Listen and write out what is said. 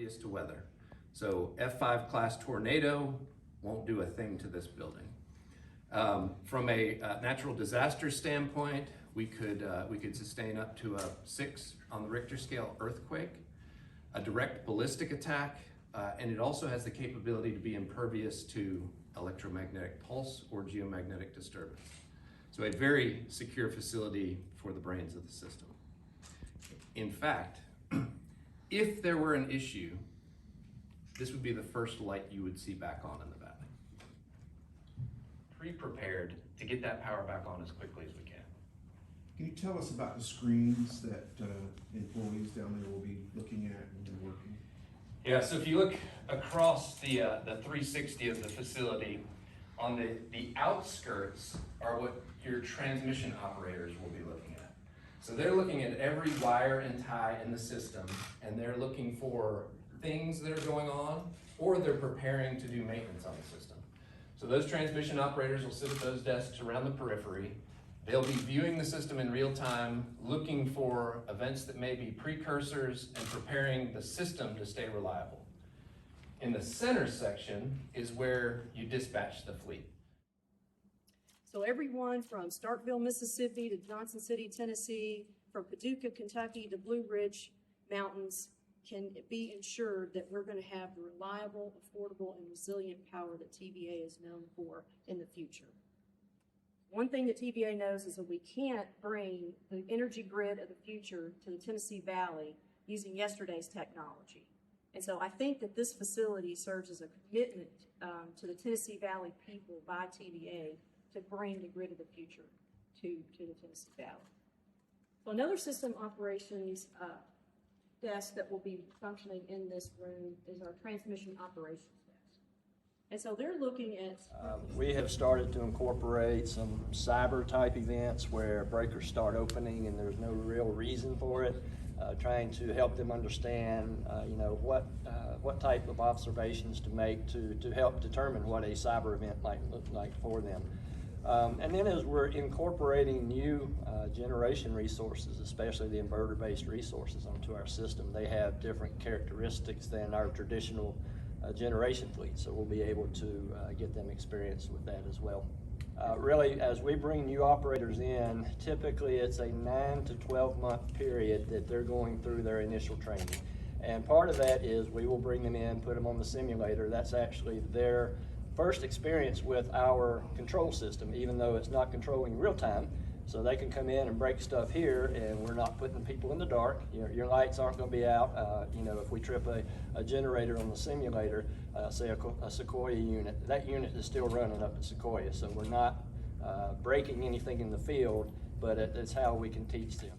impervious to weather. So F5 class tornado won't do a thing to this building. From a natural disaster standpoint, we could sustain up to a 6 on the Richter scale earthquake, a direct ballistic attack, and it also has the capability to be impervious to electromagnetic pulse or geomagnetic disturbance. So a very secure facility for the brains of the system. In fact, if there were an issue, this would be the first light you would see back on in the valley. Pre-prepared to get that power back on as quickly as we can. Can you tell us about the screens that employees down there will be looking at when they're working? Yeah, so if you look across the 360 of the facility, on the outskirts are what your transmission operators will be looking at. So they're looking at every wire and tie in the system, and they're looking for things that are going on, or they're preparing to do maintenance on the system. So those transmission operators will sit at those desks around the periphery. They'll be viewing the system in real time, looking for events that may be precursors and preparing the system to stay reliable. In the center section is where you dispatch the fleet. So everyone from Starkville, Mississippi to Johnson City, Tennessee, from Paducah, Kentucky to Blue Ridge Mountains can be ensured that we're going to have the reliable, affordable, and resilient power that TVA is known for in the future. One thing that TVA knows is that we can't bring the energy grid of the future to the Tennessee Valley using yesterday's technology. And so I think that this facility serves as a commitment to the Tennessee Valley people by TVA to bring the grid of the future to the Tennessee Valley. So another system operations desk that will be functioning in this room is our transmission operations desk. And so they're looking at... we have started to incorporate some cyber type events where breakers start opening and there's no real reason for it, trying to help them understand what type of observations to make to help determine what a cyber event might look like for them. And then as we're incorporating new generation resources, especially the inverter-based resources onto our system, they have different characteristics than our traditional generation fleet, so we'll be able to get them experience with that as well. Really, as we bring new operators in, typically it's a 9 to 12 month period that they're going through their initial training. And part of that is we will bring them in, put them on the simulator. That's actually their first experience with our control system, even though it's not controlling real time. So they can come in and break stuff here, and we're not putting people in the dark. Your lights aren't going to be out. If we trip a generator on the simulator, say a Sequoia unit, that unit is still running up at Sequoia. So we're not breaking anything in the field, but it's how we can teach them.